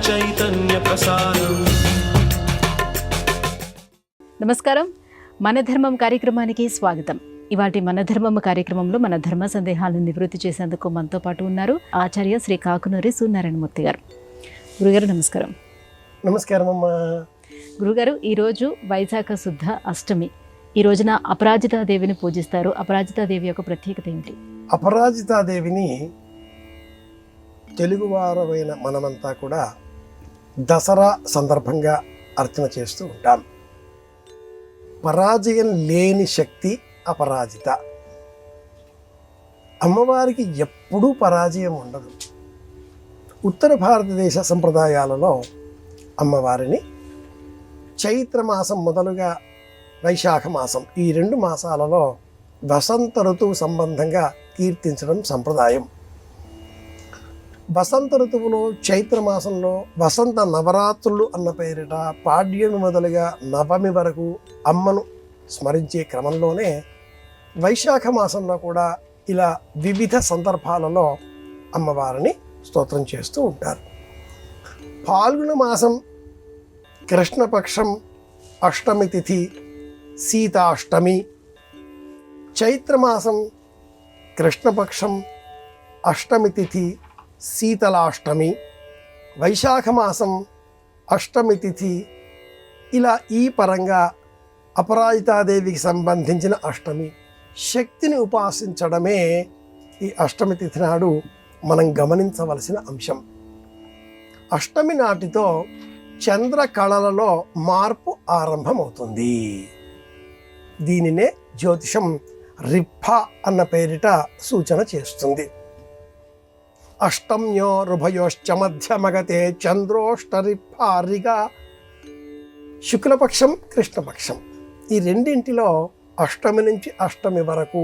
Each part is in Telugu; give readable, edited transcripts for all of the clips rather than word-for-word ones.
చైతన్య ప్రసారం. నమస్కారం, మన ధర్మం కార్యక్రమానికి స్వాగతం. ఇవాటి మన ధర్మం కార్యక్రమంలో మన ధర్మ సందేహాలను నివృత్తి చేసేందుకు మనతో పాటు ఉన్నారు ఆచార్య శ్రీ కాకునూరి సూర్యనారాయణమూర్తి గారు. గురుగారు నమస్కారం. నమస్కారం అమ్మా. గురుగారు, ఈరోజు వైశాఖ శుద్ధ అష్టమి. ఈ రోజున అపరాజితాదేవిని పూజిస్తారు. అపరాజితాదేవి యొక్క ప్రత్యేకత ఏమిటి? అపరాజితాదేవిని తెలుగువారమైన మనమంతా కూడా దసరా సందర్భంగా అర్చన చేస్తూ ఉంటాం. పరాజయం లేని శక్తి అపరాజిత. అమ్మవారికి ఎప్పుడూ పరాజయం ఉండదు. ఉత్తర భారతదేశ సంప్రదాయాలలో అమ్మవారిని చైత్రమాసం మొదలుగా వైశాఖ మాసం, ఈ 2 మాసాలలో వసంత ఋతువు సంబంధంగా కీర్తించడం సంప్రదాయం. వసంత ఋతువులో చైత్రమాసంలో వసంత నవరాత్రులు అన్న పేరిట పాడ్యమి మొదలుగా నవమి వరకు అమ్మను స్మరించే క్రమంలోనే వైశాఖ మాసంలో కూడా ఇలా వివిధ సందర్భాలలో అమ్మవారిని స్తోత్రం చేస్తూ ఉంటారు. పాల్గొన మాసం కృష్ణపక్షం అష్టమి తిథి సీతాష్టమి, చైత్రమాసం కృష్ణపక్షం అష్టమి తిథి శీతలాష్టమి, వైశాఖ మాసం అష్టమి తిథి. ఇలా ఈ పరంగా అపరాజితాదేవికి సంబంధించిన అష్టమి. శక్తిని ఉపాసించడమే ఈ అష్టమి తిథి నాడు మనం గమనించవలసిన అంశం. అష్టమి నాటితో చంద్ర కళలలో మార్పు ఆరంభమవుతుంది. దీనినే జ్యోతిషం రిప్ప అన్న పేరిట సూచన చేస్తుంది. అష్టమ్యోరుభయోశ్చ మధ్యమగతే చంద్రోష్టరిప్పారిగా. శుక్లపక్షం కృష్ణపక్షం, ఈ రెండింటిలో అష్టమి నుంచి అష్టమి వరకు,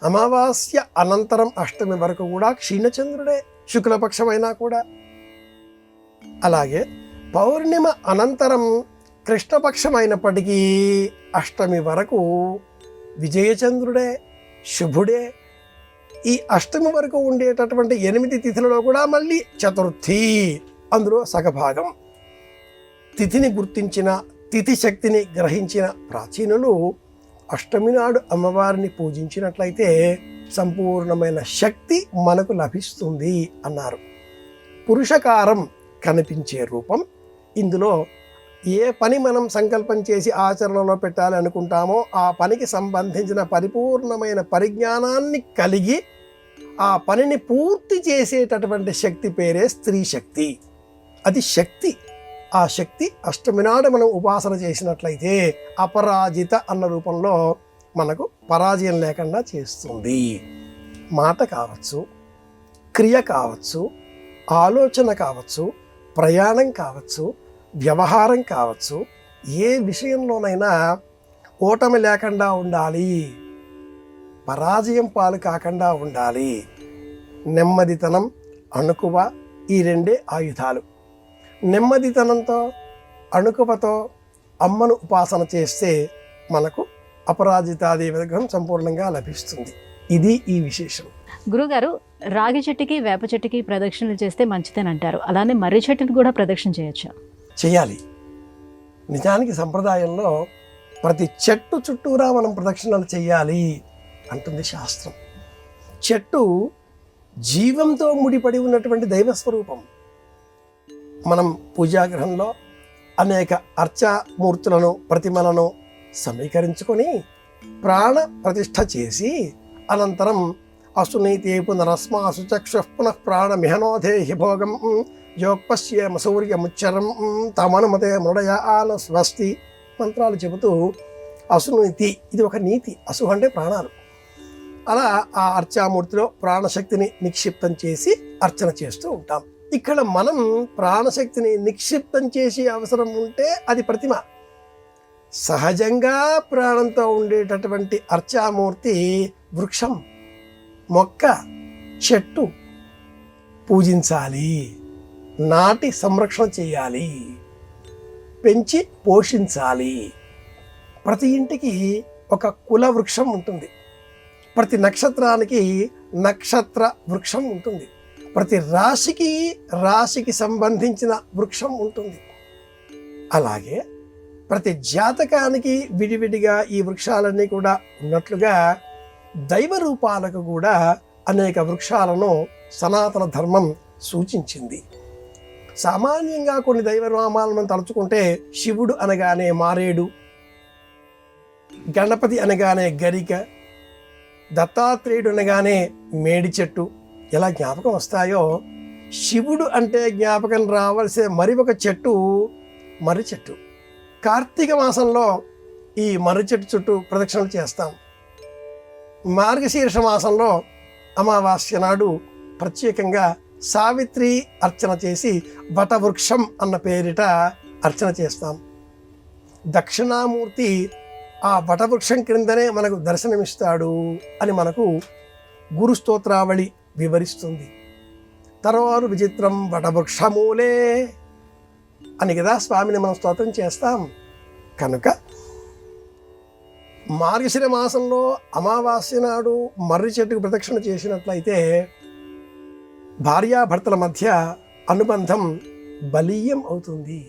అమావాస్య అనంతరం అష్టమి వరకు కూడా క్షీణచంద్రుడే శుక్లపక్షమైనా కూడా. అలాగే పౌర్ణిమ అనంతరం కృష్ణపక్షం అయినప్పటికీ అష్టమి వరకు విజయచంద్రుడే శుభుడే. ఈ అష్టమి వరకు ఉండేటటువంటి 8 తిథులలో కూడా మళ్ళీ చతుర్థి, అందులో సగభాగం. తిథిని గుర్తించిన, తిథి శక్తిని గ్రహించిన ప్రాచీనులు అష్టమి నాడు అమ్మవారిని పూజించినట్లయితే సంపూర్ణమైన శక్తి మనకు లభిస్తుంది అన్నారు. పురుషకారం కనిపించే రూపం. ఇందులో ఏ పని మనం సంకల్పం చేసి ఆచరణలో పెట్టాలి అనుకుంటామో ఆ పనికి సంబంధించిన పరిపూర్ణమైన పరిజ్ఞానాన్ని కలిగి ఆ పనిని పూర్తి చేసేటటువంటి శక్తి పేరే స్త్రీ శక్తి. అది శక్తి. ఆ శక్తి అష్టమి నాడు మనం ఉపాసన చేసినట్లయితే అపరాజిత అన్న రూపంలో మనకు పరాజయం లేకుండా చేస్తుంది. మాట కావచ్చు, క్రియ కావచ్చు, ఆలోచన కావచ్చు, ప్రయాణం కావచ్చు, వ్యవహారం కావచ్చు, ఏ విషయంలోనైనా ఓటమి లేకుండా ఉండాలి, పరాజయం పాలు కాకుండా ఉండాలి. నెమ్మదితనం, అణుకువ, ఈ 2 ఆయుధాలు. నెమ్మదితనంతో అణుకువతో అమ్మను ఉపాసన చేస్తే మనకు అపరాజితాదేవి విగ్రహం సంపూర్ణంగా లభిస్తుంది. ఇది ఈ విశేషం. గురుగారు, రాగి చెట్టుకి వేప చెట్టుకి ప్రదక్షిణలు చేస్తే మంచిదని అంటారు. అలానే మర్రి చెట్టుకి కూడా ప్రదక్షిణ చేయొచ్చా? చేయాలి. నిజానికి సంప్రదాయంలో ప్రతి చెట్టు చుట్టూరా మనం ప్రదక్షిణలు చేయాలి అంటుంది శాస్త్రం. చెట్టు జీవంతో ముడిపడి ఉన్నటువంటి దైవస్వరూపం. మనం పూజాగృహంలో అనేక అర్చామూర్తులను, ప్రతిమలను సమీకరించుకొని ప్రాణ ప్రతిష్ఠ చేసి అనంతరం అసునీతే పునరస్మాసు చక్షుః పునః ప్రాణమిహనోధేహి భోగం యోగపశ్యేమ సూర్యముచ్చరం తమనుమతే మృడయాన స్వస్తి మంత్రాలు చెబుతూ అసునీతి, ఇది ఒక నీతి. అసు అంటే ప్రాణాలు. అలా ఆ అర్చామూర్తిలో ప్రాణశక్తిని నిక్షిప్తం చేసి అర్చన చేస్తూ ఉంటాం. ఇక్కడ మనం ప్రాణశక్తిని నిక్షిప్తం చేసే అవసరం ఉంటే అది ప్రతిమ. సహజంగా ప్రాణంతో ఉండేటటువంటి అర్చామూర్తి వృక్షం, మొక్క, చెట్టు పూజించాలి, నాటి సంరక్షణ చేయాలి, పెంచి పోషించాలి. ప్రతి ఇంటికి ఒక కుల వృక్షం ఉంటుంది. ప్రతి నక్షత్రానికి నక్షత్ర వృక్షం ఉంటుంది. ప్రతి రాశికి సంబంధించిన వృక్షం ఉంటుంది. అలాగే ప్రతి జాతకానికి విడివిడిగా ఈ వృక్షాలన్నీ కూడా ఉన్నట్లుగా దైవ రూపాలకు కూడా అనేక వృక్షాలను సనాతన ధర్మం సూచించింది. సామాన్యంగా కొన్ని దైవనామాలను మనం తలుచుకుంటే శివుడు అనగానే మారేడు, గణపతి అనగానే గరిక, దత్తాత్రేయుడు అనగానే మేడి చెట్టు ఎలా జ్ఞాపకం వస్తాయో, శివుడు అంటే జ్ఞాపకం రావాల్సిన మరి ఒక చెట్టు మర్రి చెట్టు. కార్తీక మాసంలో ఈ మర్రి చెట్టు చుట్టూ ప్రదక్షిణలు చేస్తాం. మార్గశీర్ష మాసంలో అమావాస్య నాడు ప్రత్యేకంగా సావిత్రి అర్చన చేసి వటవృక్షం అన్న పేరిట అర్చన చేస్తాం. దక్షిణామూర్తి ఆ వటవృక్షం క్రిందనే మనకు దర్శనమిస్తాడు అని మనకు గురు స్తోత్రావళి వివరిస్తుంది. తర్వాత విచిత్రం వటవృక్షమూలే అని కదా స్వామిని మనం స్తోత్రం చేస్తాం. కనుక మార్గశిర మాసంలో అమావాస్య నాడు మర్రి చెట్టుకు ప్రదక్షిణ చేసినట్లయితే భార్యాభర్తల మధ్య అనుబంధం బలీయం అవుతుంది.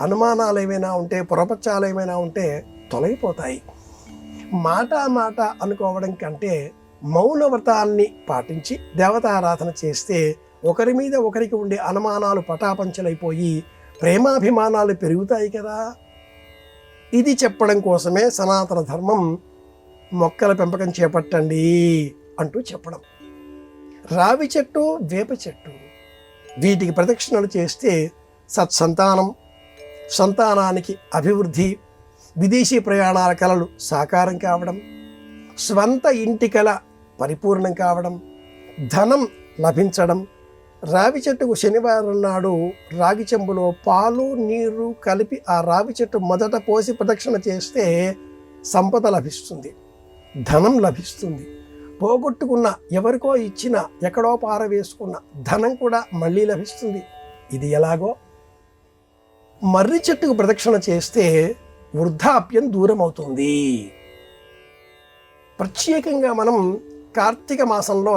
అనుమానాలు ఏమైనా ఉంటే, పొరపచ్చాలు ఏమైనా ఉంటే తొలగిపోతాయి. మాట అనుకోవడం కంటే మౌన వ్రతాన్ని పాటించి దేవతారాధన చేస్తే ఒకరి మీద ఒకరికి ఉండే అనుమానాలు పటాపంచలైపోయి ప్రేమాభిమానాలు పెరుగుతాయి కదా. ఇది చెప్పడం కోసమే సనాతన ధర్మం మొక్కల పెంపకం చేపట్టండి అంటూ చెప్పడం. రావి చెట్టు, వేప చెట్టు వీటికి ప్రదక్షిణలు చేస్తే సత్సంతానం, సంతానానికి అభివృద్ధి, విదేశీ ప్రయాణాల కలలు సాకారం కావడం, స్వంత ఇంటి కల పరిపూర్ణం కావడం, ధనం లభించడం. రావి చెట్టుకు శనివారం నాడు రాగి చెంబులో పాలు నీరు కలిపి ఆ రావి చెట్టు మొదట పోసి ప్రదక్షిణ చేస్తే సంపద లభిస్తుంది, ధనం లభిస్తుంది. పోగొట్టుకున్న, ఎవరికో ఇచ్చిన, ఎక్కడో పారవేసుకున్న ధనం కూడా మళ్ళీ లభిస్తుంది. ఇది ఎలాగో మర్రి చెట్టుకు ప్రదక్షిణ చేస్తే వృద్ధాప్యం దూరం అవుతుంది. ప్రత్యేకంగా మనం కార్తీక మాసంలో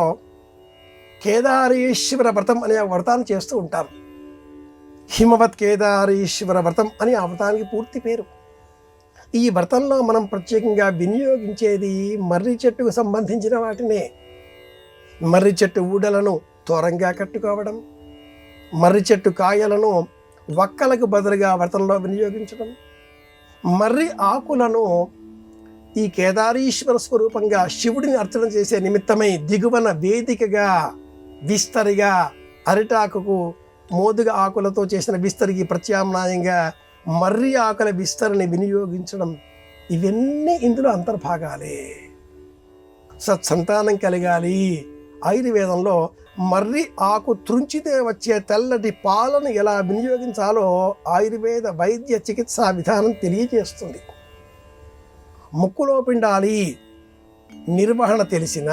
కేదారేశ్వర వ్రతం అనే వ్రతాన్ని చేస్తూ ఉంటాం. హిమవత్ కేదారేశ్వర వ్రతం అని ఆ వ్రతానికి పూర్తి పేరు. ఈ వ్రతంలో మనం ప్రత్యేకంగా వినియోగించేది మర్రి చెట్టుకు సంబంధించిన వాటినే. మర్రి చెట్టు ఊడలను తోరంగా కట్టుకోవడం, మర్రి చెట్టు కాయలను వక్కలకు బదులుగా వ్రతంలో వినియోగించడం, మర్రి ఆకులను ఈ కేదారీశ్వర స్వరూపంగా శివుడిని అర్చన చేసే నిమిత్తమై దిగువన వేదికగా, విస్తరిగా, అరిటాకుకు మోదుగ ఆకులతో చేసిన విస్తరికి ప్రత్యామ్నాయంగా మర్రి ఆకుల విస్తరిని వినియోగించడం, ఇవన్నీ ఇందులో అంతర్భాగాలే. సత్సంతానం కలగాలి. ఆయుర్వేదంలో మర్రి ఆకు త్రుంచితే వచ్చే తెల్లటి పాలను ఎలా వినియోగించాలో ఆయుర్వేద వైద్య చికిత్సా విధానం తెలియజేస్తుంది. ముక్కులో పిండాలి నిర్వహణ తెలిసిన,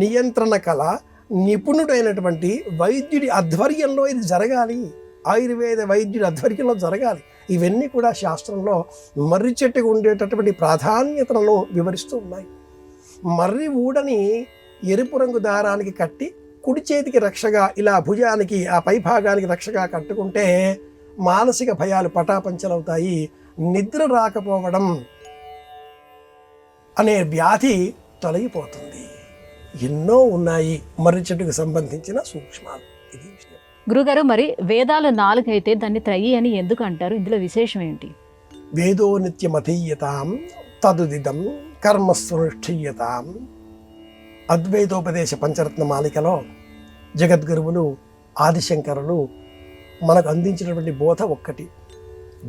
నియంత్రణ కళ నిపుణుడైనటువంటి వైద్యుడి ఆధ్వర్యంలో ఇది జరగాలి. ఆయుర్వేద వైద్యుడి ఆధ్వర్యంలో జరగాలి. ఇవన్నీ కూడా శాస్త్రంలో మర్రి చెట్టుకు ఉండేటటువంటి ప్రాధాన్యతలను వివరిస్తూ ఉన్నాయి. మర్రి ఊడని ఎరుపు రంగు దారానికి కట్టి కుడి చేతికి రక్షగా, ఇలా భుజానికి ఆ పై భాగానికి రక్షగా కట్టుకుంటే మానసిక భయాలు పటాపంచలవుతాయి. నిద్ర రాకపోవడం అనే వ్యాధి తొలగిపోతుంది. ఎన్నో ఉన్నాయి మర్రి చెట్టుకు సంబంధించిన సూక్ష్మాలు. ఇది విషయం. గురుగారు, మరి వేదాలు 4 అయితే దాన్ని త్రయి అని ఎందుకు అంటారు? ఇందులో విశేషం ఏంటి? వేదో నిత్యమధీయతాం తదుదిదం కర్మస్వనుష్ఠీయతాం. అద్వైతోపదేశ పంచరత్న మాలికలో జగద్గురువులు ఆదిశంకరులు మనకు అందించినటువంటి బోధ ఒక్కటి.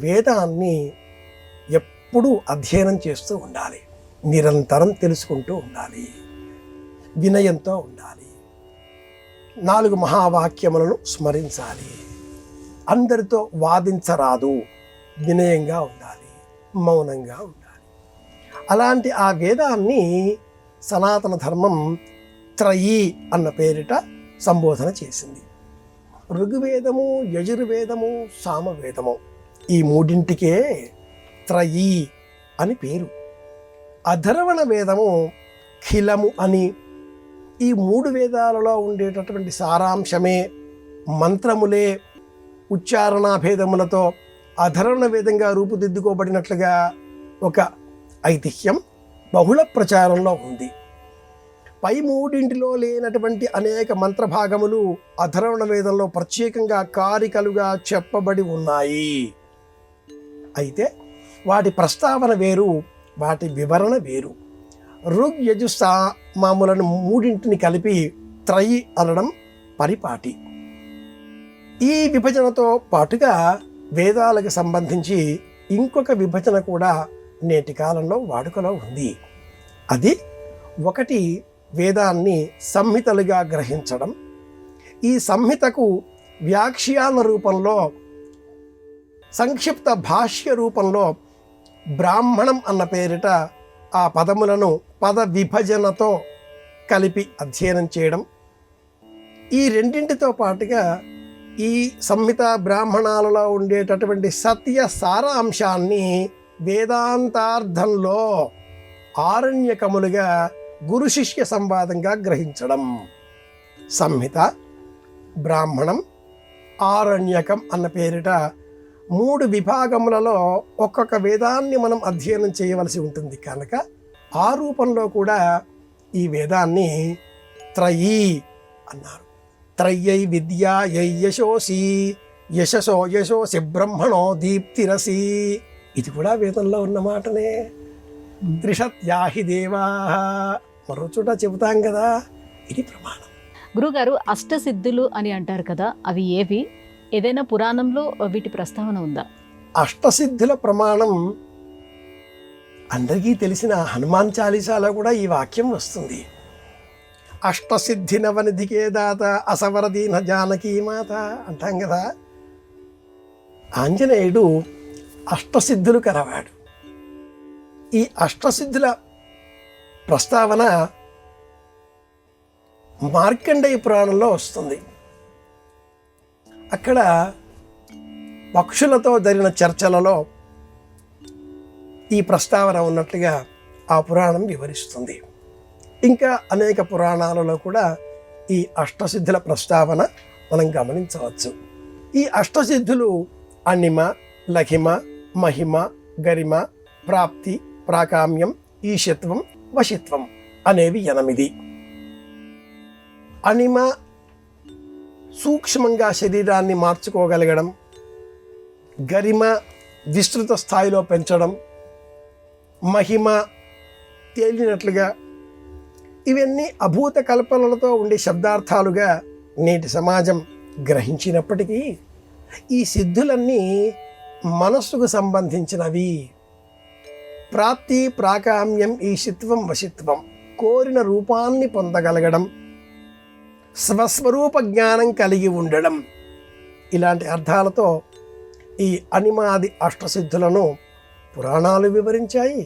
వేదాన్ని ఎప్పుడూ అధ్యయనం చేస్తూ ఉండాలి, నిరంతరం తెలుసుకుంటూ ఉండాలి, వినయంతో ఉండాలి, 4 మహావాక్యములను స్మరించాలి, అందరితో వాదించరాదు, వినయంగా ఉండాలి, మౌనంగా ఉండాలి. అలాంటి ఆ వేదాన్ని సనాతన ధర్మం త్రయీ అన్న పేరిట సంబోధన చేసింది. ఋగ్వేదము, యజుర్వేదము, సామవేదము ఈ 3ంటికే త్రయీ అని పేరు. అధర్వణ వేదము ఖిలము అని, ఈ 3 వేదాలలో ఉండేటటువంటి సారాంశమే మంత్రములే ఉచ్చారణా భేదములతో అధర్వణ వేదంగా రూపుదిద్దుకోబడినట్లుగా ఒక ఐతిహ్యం బహుళ ప్రచారంలో ఉంది. పై 3 లేనటువంటి అనేక మంత్రభాగములు అధర్వణ వేదంలో ప్రత్యేకంగా కారికలుగా చెప్పబడి ఉన్నాయి. అయితే వాటి ప్రస్తావన వేరు, వాటి వివరణ వేరు. ఋగ్ యజు సామాములను 3 కలిపి త్రయి అనడం పరిపాటి. ఈ విభజనతో పాటుగా వేదాలకు సంబంధించి ఇంకొక విభజన కూడా నేటి కాలంలో వాడుకలో ఉంది. అది ఒకటి వేదాన్ని సంహితలుగా గ్రహించడం, ఈ సంహితకు వ్యాఖ్యాన రూపంలో సంక్షిప్త భాష్య రూపంలో బ్రాహ్మణం అన్న పేరిట ఆ పదములను పద విభజనతో కలిపి అధ్యయనం చేయడం. ఈ రెండింటితో పాటుగా ఈ సంహిత బ్రాహ్మణాలలో ఉండేటటువంటి సత్య సారాంశాన్ని వేదాంతార్థంలో ఆరణ్యకములుగా గురు శిష్య సంవాదంగా గ్రహించడం. సంహిత, బ్రాహ్మణం, ఆరణ్యకం అన్న పేరిట 3 విభాగములలో ఒక్కొక్క వేదాన్ని మనం అధ్యయనం చేయవలసి ఉంటుంది కనుక ఆ రూపంలో కూడా ఈ వేదాన్ని త్రయీ అన్నారు. త్రయ్యై విద్యా యశోసి యశసో యశోసి బ్రహ్మణో దీప్తిరసి. ఇది కూడా వేదంలో ఉన్న మాటనే. త్రిషత్యాహి దేవా మరో చోట చెబుతాం కదా, ఇది ప్రమాణం. గురుగారు, అష్టసిద్ధులు అని అంటారు కదా, అవి ఏవి? ఏదైనా పురాణంలో వీటి ప్రస్తావన ఉందా? అష్టసిద్ధుల ప్రమాణం అందరికీ తెలిసిన హనుమాన్ చాలీసాలో కూడా ఈ వాక్యం వస్తుంది. అష్టసిద్ధి నవనిధికే దాత అసవరదీన జానకీ మాత అంటాం కదా. ఆంజనేయుడు అష్టసిద్ధులు కలవాడు. ఈ అష్టసిద్ధుల ప్రస్తావన మార్కండేయ పురాణంలో వస్తుంది. అక్కడ పక్షులతో జరిగిన చర్చలలో ఈ ప్రస్తావన ఉన్నట్లుగా ఆ పురాణం వివరిస్తుంది. ఇంకా అనేక పురాణాలలో కూడా ఈ అష్టసిద్ధుల ప్రస్తావన మనం గమనించవచ్చు. ఈ అష్టసిద్ధులు అణిమ, లఘిమ, మహిమ, గరిమ, ప్రాప్తి, ప్రాకామ్యం, ఈశత్వం, వశిత్వం అనేవి 8. అణిమ సూక్ష్మంగా శరీరాన్ని మార్చుకోగలగడం, గరిమ విస్తృత స్థాయిలో పెంచడం, మహిమ తేలినట్లుగా, ఇవన్నీ అభూత కల్పనలతో ఉండే శబ్దార్థాలుగా నేటి సమాజం గ్రహించినప్పటికీ ఈ సిద్ధులన్నీ మనస్సుకు సంబంధించినవి. ప్రాప్తి, ప్రాకామ్యం, ఈశిత్వం, వశిత్వం, కోరిన రూపాన్ని పొందగలగడం, స్వస్వరూప జ్ఞానం కలిగి ఉండడం, ఇలాంటి అర్థాలతో ఈ అణిమాది అష్టసిద్ధులను పురాణాలు వివరించాయి,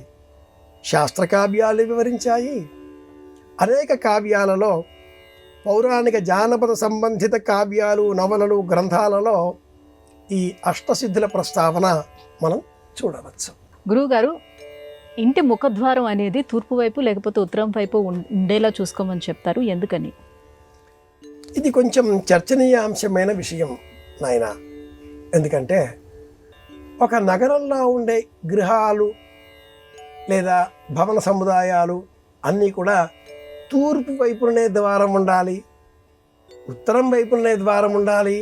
శాస్త్రకావ్యాలు వివరించాయి. అనేక కావ్యాలలో, పౌరాణిక జానపద సంబంధిత కావ్యాలు, నవలలు, గ్రంథాలలో ఈ అష్టసిద్ధుల ప్రస్తావన మనం చూడవచ్చు. గురువుగారు, ఇంటి ముఖద్వారం అనేది తూర్పు వైపు లేకపోతే ఉత్తరం వైపు ఉండేలా చూసుకోమని చెప్తారు, ఎందుకని? ఇది కొంచెం చర్చనీయాంశమైన విషయం నాయన. ఎందుకంటే ఒక నగరంలో ఉండే గృహాలు లేదా భవన సముదాయాలు అన్నీ కూడా తూర్పు వైపునే ద్వారం ఉండాలి, ఉత్తరం వైపునే ద్వారం ఉండాలి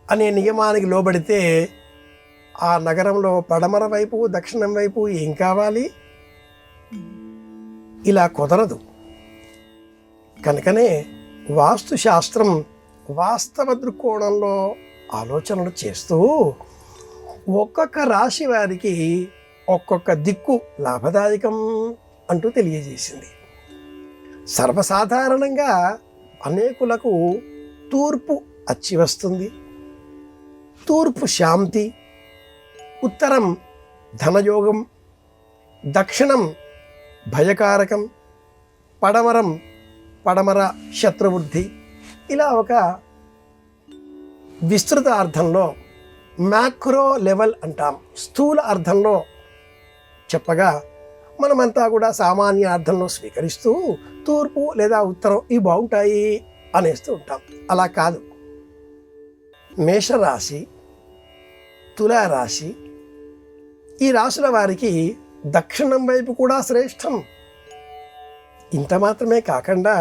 అనే నియమానికి లోబడితే ఆ నగరంలో పడమర వైపు, దక్షిణం వైపు ఏం కావాలి? ఇలా కుదరదు. కనుకనే వాస్తుశాస్త్రం వాస్తవ దృక్కోణంలో ఆలోచనలు చేస్తూ ఒక్కొక్క రాశి వారికి ఒక్కొక్క దిక్కు లాభదాయకం అంటూ తెలియజేసింది. సర్వసాధారణంగా అనేకులకు తూర్పు అచ్చి వస్తుంది, తూర్పు శాంతి, ఉత్తరం ధనయోగం, దక్షిణం భయకారకం, పడమర శత్రువృద్ధి. ఇలా ఒక విస్తృత అర్థంలో, మ్యాక్రో లెవెల్ అంటాం, స్థూల అర్థంలో చెప్పగా మనమంతా కూడా సామాన్య అర్థంలో స్వీకరిస్తూ తూర్పు లేదా ఉత్తరం ఇవి బాగుంటాయి అనేస్తూ ఉంటాం. అలా కాదు. మేషరాశి, తులారాశి ఈ రాశుల వారికి దక్షిణం వైపు కూడా శ్రేష్టం. ఇంత మాత్రమే కాకుండా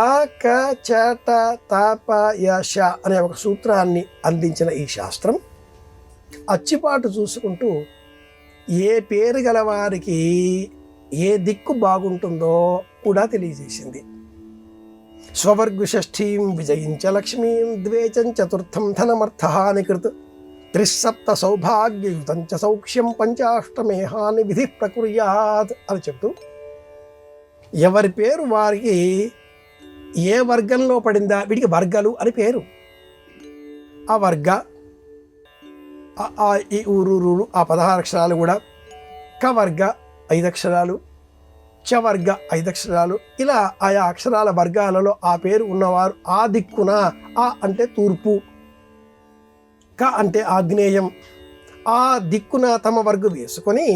ఆ క చట తాప యశ అనే ఒక సూత్రాన్ని అందించిన ఈ శాస్త్రం అచ్చిపాటు చూసుకుంటూ ఏ పేరు గల వారికి ఏ దిక్కు బాగుంటుందో కూడా తెలియజేసింది. స్వవర్గు షష్ఠీం విజయించ లక్ష్మీం ద్వేచం చతుర్థం ధనమర్థహాని కృత్ త్రిసప్త సౌభాగ్యయుతం చ సౌఖ్యం పంచాష్టమేహాని విధి ప్రకుర్యాత్ అని చెప్తూ ఎవరి పేరు వారికి ఏ వర్గంలో పడిందా వీడికి వర్గాలు అని పేరు. ఆ వర్గ ఈ ఊరు ఆ 16 అక్షరాలు కూడా క వర్గ 5 అక్షరాలు, చ వర్గ 5 అక్షరాలు, ఇలా ఆయా అక్షరాల వర్గాలలో ఆ పేరు ఉన్నవారు ఆ దిక్కున, ఆ అంటే తూర్పు, క అంటే ఆగ్నేయం, ఆ దిక్కున తమ వర్గు వేసుకొని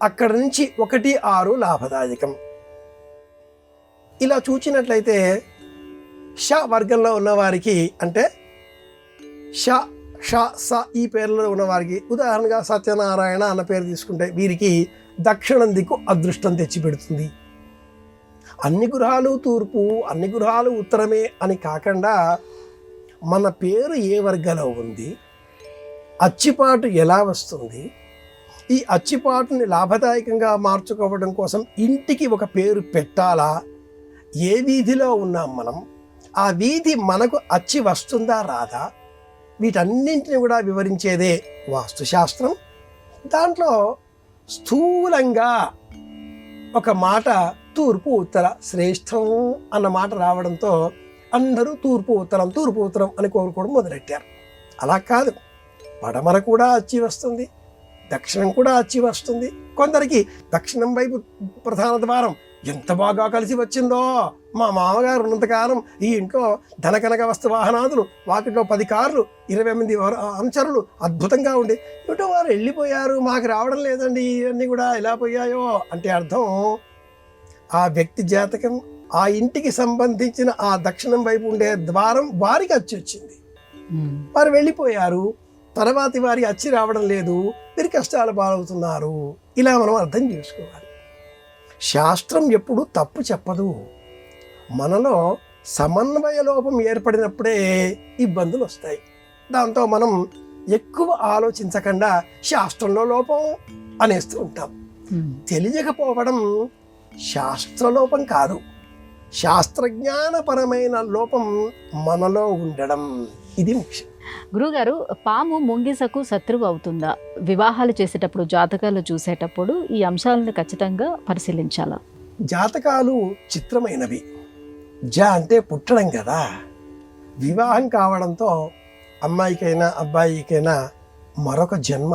అక్కడి నుంచి 1, 6 లాభదాయకం. ఇలా చూచినట్లయితే ష వర్గంలో ఉన్నవారికి అంటే ష ష స ఈ పేర్లలో ఉన్నవారికి, ఉదాహరణగా సత్యనారాయణ అన్న పేరు తీసుకుంటే వీరికి దక్షిణం దిక్కు అదృష్టం తెచ్చిపెడుతుంది. అన్ని గృహాలు తూర్పు, అన్ని గృహాలు ఉత్తరమే అని కాకుండా మన పేరు ఏ వర్గంలో ఉంది, అచ్చిపాటు ఎలా వస్తుంది, ఈ అచ్చిపాటుని లాభదాయకంగా మార్చుకోవడం కోసం ఇంటికి ఒక పేరు పెట్టాలా, ఏ వీధిలో ఉన్నాం మనం, ఆ వీధి మనకు అచ్చి వస్తుందా రాదా, వీటన్నింటిని కూడా వివరించేదే వాస్తుశాస్త్రం. దాంట్లో స్థూలంగా ఒక మాట తూర్పు ఉత్తర శ్రేష్టం అన్న మాట రావడంతో అందరూ తూర్పు ఉత్తరం అని కోరుకోవడం మొదలెట్టారు. అలా కాదు, పడమర కూడా అచ్చి వస్తుంది, దక్షిణం కూడా అచ్చి వస్తుంది. కొందరికి దక్షిణం వైపు ప్రధాన ద్వారం ఎంత బాగా కలిసి వచ్చిందో, మా మామగారు ఉన్నంతకాలం ఈ ఇంట్లో ధనకనక వస్తు వాహనాదులు, వాటిలో 10 కార్లు, 20 మంది అనుచరులు అద్భుతంగా ఉండి, ఇటు వారు వెళ్ళిపోయారు, మాకు రావడం లేదండి, ఇవన్నీ కూడా ఎలా పోయాయో అంటే అర్థం ఆ వ్యక్తి జాతకం, ఆ ఇంటికి సంబంధించిన ఆ దక్షిణం వైపు ఉండే ద్వారం వారికి అచ్చి వచ్చింది, వారు వెళ్ళిపోయారు, తర్వాతి వారి అచ్చి రావడం లేదు, వీరి కష్టాలు పాలవుతున్నారు. ఇలా మనం అర్థం చేసుకోవాలి. శాస్త్రం ఎప్పుడు తప్పు చెప్పదు. మనలో సమన్వయ లోపం ఏర్పడినప్పుడే ఇబ్బందులు వస్తాయి. దాంతో మనం ఎక్కువ ఆలోచించకుండా శాస్త్రంలో లోపం అనేస్తూ ఉంటాం. తెలియకపోవడం శాస్త్రలోపం కాదు, శాస్త్రజ్ఞానపరమైన లోపం మనలో ఉండడం, ఇది ముఖ్యం. గురుగారు, పాము ముంగిసకు శత్రువు అవుతుందా? వివాహాలు చేసేటప్పుడు, జాతకాలు చూసేటప్పుడు ఈ అంశాలను ఖచ్చితంగా పరిశీలించాలా? జాతకాలు చిత్రమైనవి. అంటే పుట్టడం కదా. వివాహం కావడంతో అమ్మాయికైనా అబ్బాయికైనా మరొక జన్మ,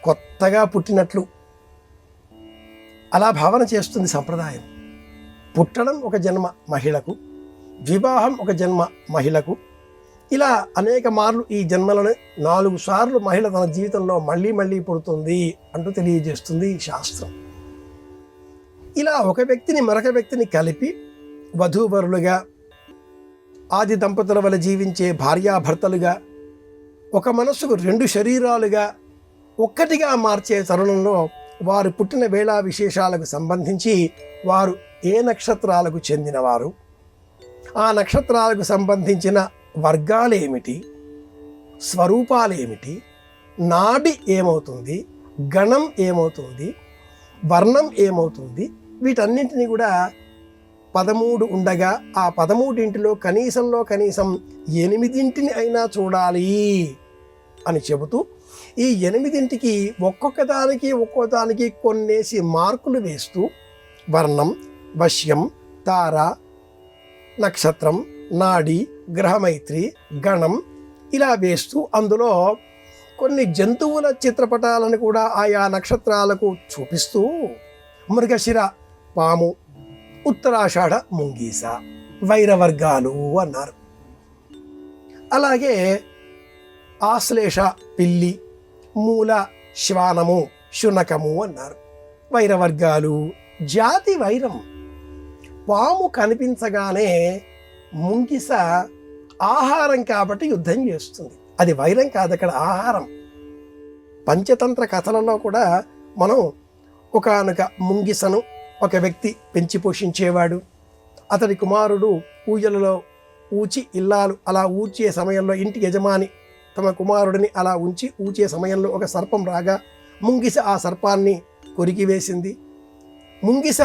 కొత్తగా పుట్టినట్లు అలా భావన చేస్తుంది సంప్రదాయం. పుట్టడం ఒక జన్మ మహిళకు, వివాహం ఒక జన్మ మహిళకు, ఇలా అనేక మార్లు ఈ జన్మలను 4 సార్లు మహిళ తన జీవితంలో మళ్ళీ మళ్ళీ పుడుతుంది అంటూ తెలియజేస్తుంది ఈ శాస్త్రం. ఇలా ఒక వ్యక్తిని మరొక వ్యక్తిని కలిపి వధూవరులుగా, ఆది దంపతుల వల్ల జీవించే భార్యాభర్తలుగా, ఒక మనస్సుకు 2 శరీరాలుగా ఒక్కటిగా మార్చే తరుణంలో వారు పుట్టిన వేళా విశేషాలకు సంబంధించి వారు ఏ నక్షత్రాలకు చెందినవారు, ఆ నక్షత్రాలకు సంబంధించిన వర్గాలేమిటి, స్వరూపాలేమిటి, నాడి ఏమవుతుంది, గణం ఏమవుతుంది, వర్ణం ఏమవుతుంది, వీటన్నింటినీ కూడా 13 ఉండగా ఆ 13 కనీసం 8 అయినా చూడాలి అని చెబుతూ ఈ 8 ఒక్కొక్క దానికి కొన్నేసి మార్కులు వేస్తూ వర్ణం, వశ్యం, తార, నక్షత్రం, నాడి, గ్రహమైత్రి, గణం ఇలా వేస్తూ అందులో కొన్ని జంతువుల చిత్రపటాలను కూడా ఆయా నక్షత్రాలకు చూపిస్తూ మృగశిర పాము, ఉత్తరాషాఢ ముంగీస వైరవర్గాలు అన్నారు. అలాగే ఆశ్లేష పిల్లి, మూల శ్వానము, శునకము అన్నారు. వైరవర్గాలు, జాతి వైరం. పాము కనిపించగానే ముంగిస ఆహారం కాబట్టి యుద్ధం చేస్తుంది. అది వైరం కాదు, అక్కడ ఆహారం. పంచతంత్ర కథలలో కూడా మనం ఒకానొక ముంగిసను ఒక వ్యక్తి పెంచి పోషించేవాడు. అతడి కుమారుడు ఊయలలో ఊచి ఇల్లాలు అలా ఊచే సమయంలో ఇంటి యజమాని తమ కుమారుడిని అలా ఉంచి ఊచే సమయంలో ఒక సర్పం రాగా ముంగిస ఆ సర్పాన్ని కొరికివేసింది. ముంగిస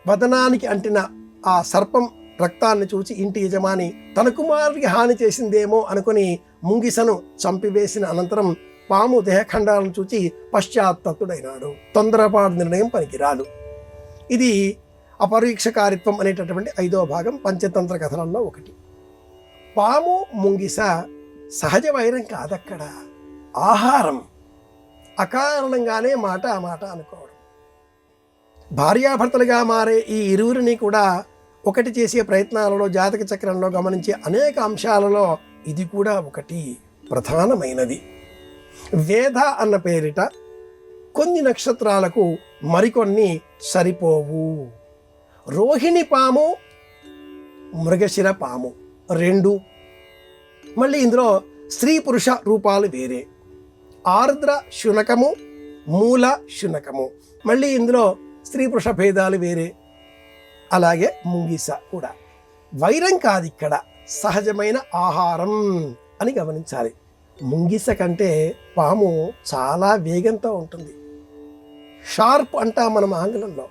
వదనానికి అంటిన ఆ సర్పం రక్తాన్ని చూసి ఇంటి యజమాని తన కుమారుడికి హాని చేసిందేమో అనుకుని ముంగిసను చంపివేసిన అనంతరం పాము దేహఖండాలను చూచి పశ్చాత్తప్తుడైనాడు. తొందరపాటు నిర్ణయం పనికిరాదు. ఇది అపరీక్షకారిత్వం అనేటటువంటి 5వ భాగం పంచతంత్ర కథలలో ఒకటి. పాము ముంగిస సహజ వైరం కాదక్కడ, ఆహారం. అకారణంగానే మాట అనుకోవడం. భార్యాభర్తలుగా మారే ఈ ఇరువురిని కూడా ఒకటి చేసే ప్రయత్నాలలో జాతక చక్రంలో గమనించే అనేక అంశాలలో ఇది కూడా ఒకటి ప్రధానమైనది. వేద అన్న పేరిట కొన్ని నక్షత్రాలకు మరికొన్ని సరిపోవు. రోహిణి పాము, మృగశిర పాము 2. మళ్ళీ ఇందులో స్త్రీ పురుష రూపాలు వేరే. ఆర్ద్ర శునకము, మూల శునకము, మళ్ళీ ఇందులో స్త్రీ పురుష భేదాలు వేరే. అలాగే ముంగిస కూడా వైరం కాదు, ఇక్కడ సహజమైన ఆహారం అని గమనించాలి. ముంగిస కంటే పాము చాలా వేగంతో ఉంటుంది, షార్ప్ అంటాం మనం ఆంగ్లంలో.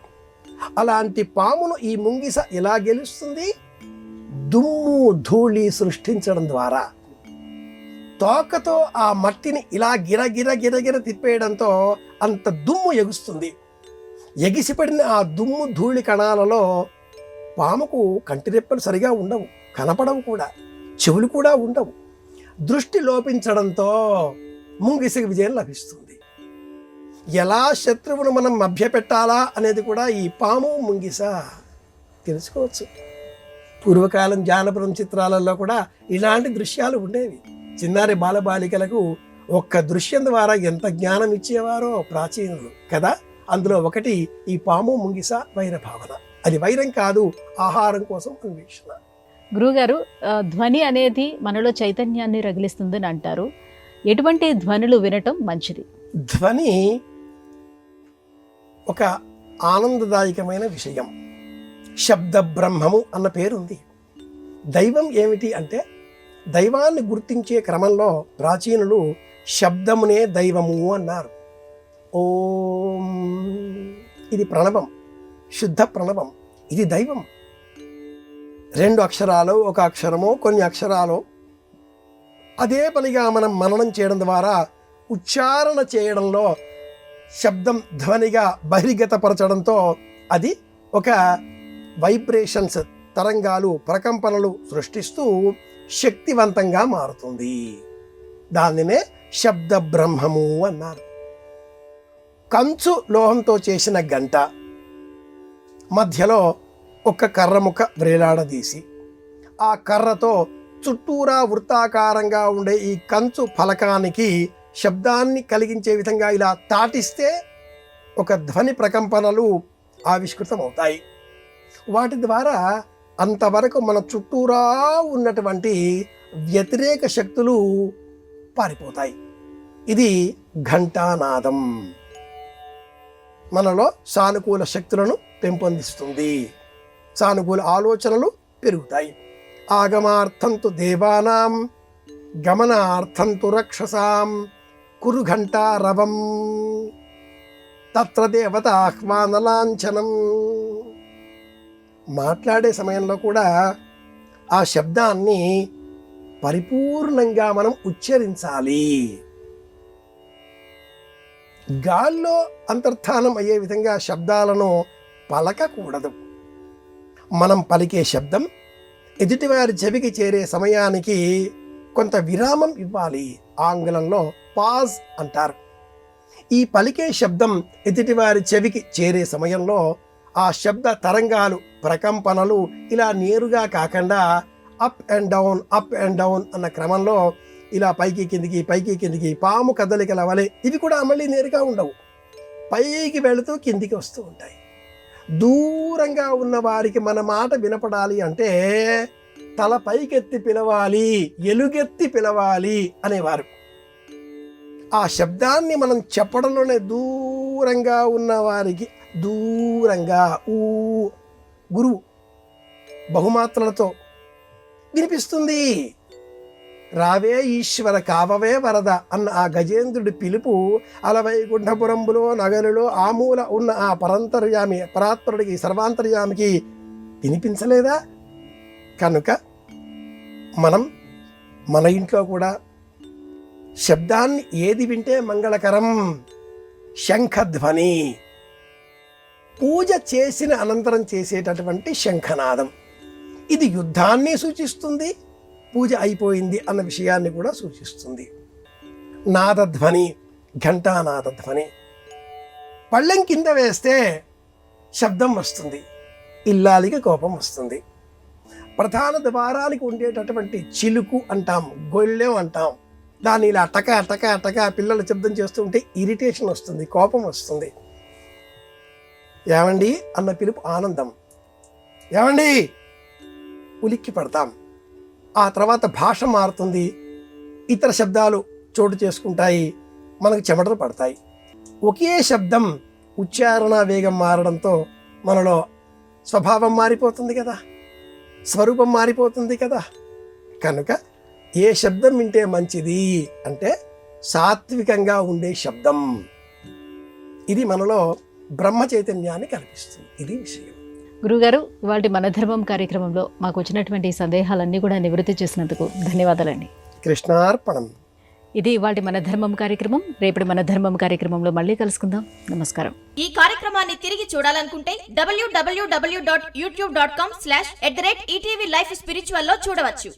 అలాంటి పామును ఈ ముంగిస ఎలా గెలుస్తుంది? దుమ్ము ధూళి సృష్టించడం ద్వారా. తోకతో ఆ మట్టిని ఇలా గిరగిర తిప్పేయడంతో అంత దుమ్ము ఎగుస్తుంది. ఎగిసిపడిన ఆ దుమ్ము ధూళి కణాలలో పాముకు కంటిరెప్పలు సరిగా ఉండవు, కనపడవు కూడా, చెవులు కూడా ఉండవు. దృష్టి లోపించడంతో ముంగిసకి విజయం లభిస్తుంది. ఎలా శత్రువును మనం మభ్యపెట్టాలా అనేది కూడా ఈ పాము ముంగిస తెలుసుకోవచ్చు. పూర్వకాలం జానపదం చిత్రాలలో కూడా ఇలాంటి దృశ్యాలు ఉండేవి. చిన్నారి బాలబాలికలకు ఒక్క దృశ్యం ద్వారా ఎంత జ్ఞానం ఇచ్చేవారో ప్రాచీనులు కదా. అందులో ఒకటి ఈ పాము ముంగిస వైర భావన. అది వైరం కాదు, ఆహారం కోసం అన్వేషణ. గురుగారు, ధ్వని అనేది మనలో చైతన్యాన్ని రగిలిస్తుందని అంటారు. ఎటువంటి ధ్వనులు వినటం మంచిది? ధ్వని ఒక ఆనందదాయకమైన విషయం. శబ్ద బ్రహ్మము అన్న పేరుంది. దైవం ఏమిటి అంటే, దైవాన్ని గుర్తించే క్రమంలో ప్రాచీనులు శబ్దమునే దైవము అన్నారు. ఓం, ఇది ప్రణవం, శుద్ధ ప్రణవం, ఇది దైవం. 2 అక్షరాలు, 1 అక్షరమో, కొన్ని అక్షరాలు అదే పనిగా మనం మననం చేయడం ద్వారా ఉచ్చారణ చేయడంలో శబ్దం ధ్వనిగా బహిర్గతపరచడంతో అది ఒక వైబ్రేషన్స్, తరంగాలు, ప్రకంపనలు సృష్టిస్తూ శక్తివంతంగా మారుతుంది. దానినే శబ్ద బ్రహ్మము అన్నారు. కంచు లోహంతో చేసిన గంట మధ్యలో ఒక కర్ర ముక్క వ్రేలాడదీసి ఆ కర్రతో చుట్టూరా వృత్తాకారంగా ఉండే ఈ కంచు ఫలకానికి శబ్దాన్ని కలిగించే విధంగా ఇలా తాటిస్తే ఒక ధ్వని ప్రకంపనలు ఆవిష్కృతమవుతాయి. వాటి ద్వారా అంతవరకు మన చుట్టూరా ఉన్నటువంటి వ్యతిరేక శక్తులు పారిపోతాయి. ఇది ఘంటానాదం. మనలో సానుకూల శక్తులను పెంపొందిస్తుంది, సానుకూల ఆలోచనలు పెరుగుతాయి. ఆగమార్థంతు దేవానాం గమనార్థంతు రక్షసాం కురు ఘంటా రవం తత్ర దేవత ఆహ్వానలాంఛనం. మాట్లాడే సమయంలో కూడా ఆ శబ్దాన్ని పరిపూర్ణంగా మనం ఉచ్చరించాలి. గాల్లో అంతర్ధానం అయ్యే విధంగా శబ్దాలను పలకకూడదు. మనం పలికే శబ్దం ఎదుటివారి చెవికి చేరే సమయానికి కొంత విరామం ఇవ్వాలి. ఆంగ్లంలో పాజ్ అంటారు. ఈ పలికే శబ్దం ఎదుటివారి చెవికి చేరే సమయంలో ఆ శబ్ద తరంగాలు, ప్రకంపనలు ఇలా నేరుగా కాకుండా అప్ అండ్ డౌన్ అన్న క్రమంలో ఇలా పైకి కిందికి పాము కదలికల వలె ఇవి కూడా మళ్ళీ నేరుగా ఉండవు. పైకి వెళుతూ కిందికి వస్తూ ఉంటాయి. దూరంగా ఉన్న వారికి మన మాట వినపడాలి అంటే తల పైకెత్తి పిలవాలి, ఎలుగెత్తి పిలవాలి అనేవారు. ఆ శబ్దాన్ని మనం చెప్పడంలోనే దూరంగా ఉన్న వారికి దూరంగా గురువు బహుమాత్రలతో వినిపిస్తుంది. రావే ఈశ్వర కావవే వరద అన్న ఆ గజేంద్రుడి పిలుపు అలవైకుంఠపురంబులో నగలులో ఆమూల ఉన్న ఆ పరాత్పరుడికి సర్వాంతర్యామికి వినిపించలేదా? కనుక మనం మన ఇంట్లో కూడా శబ్దాన్ని ఏది వింటే మంగళకరం? శంఖధ్వని, పూజ చేసిన అనంతరం చేసేటటువంటి శంఖనాదం. ఇది యుద్ధాన్ని సూచిస్తుంది, పూజ అయిపోయింది అన్న విషయాన్ని కూడా సూచిస్తుంది. నాదధ్వని, ఘంటానాదధ్వని. పళ్ళెం కింద వేస్తే శబ్దం వస్తుంది, ఇల్లాలికి కోపం వస్తుంది. ప్రధాన ద్వారానికి ఉండేటటువంటి చిలుకు అంటాం, గొళ్ళెం అంటాం, దాన్ని ఇలా టక పిల్లలు శబ్దం చేస్తూ ఉంటే ఇరిటేషన్ వస్తుంది, కోపం వస్తుంది. ఏమండి అన్న పిలుపు ఆనందం, ఏమండి ఉలిక్కి పడతాం. ఆ తర్వాత భాష మారుతుంది, ఇతర శబ్దాలు చోటు చేసుకుంటాయి, మనకు చెమటలు పడతాయి. ఒకే శబ్దం ఉచ్చారణ వేగం మారడంతో మనలో స్వభావం మారిపోతుంది కదా, స్వరూపం మారిపోతుంది కదా. కనుక ఏ శబ్దం వింటే మంచిది అంటే సాత్వికంగా ఉండే శబ్దం. ఇది మనలో బ్రహ్మ చైతన్యాన్ని కల్పిస్తుంది. ఇది విషయం. గురుగారు, ఇవాళ మన ధర్మం కార్యక్రమంలో మాకు వచ్చినటువంటి సందేహాలన్నీ కూడా నివృత్తి చేసినందుకు ధన్యవాదాలండి. కృష్ణార్పణం. ఇది ఇవాళ మన ధర్మం కార్యక్రమం. రేపటి మన ధర్మం కార్యక్రమంలో మళ్ళీ కలుసుకుందాం. నమస్కారం. ఈ కార్యక్రమాన్ని తిరిగి చూడాలనుకుంటే www.youtube.com/ETV Life Spiritual లో చూడవచ్చు.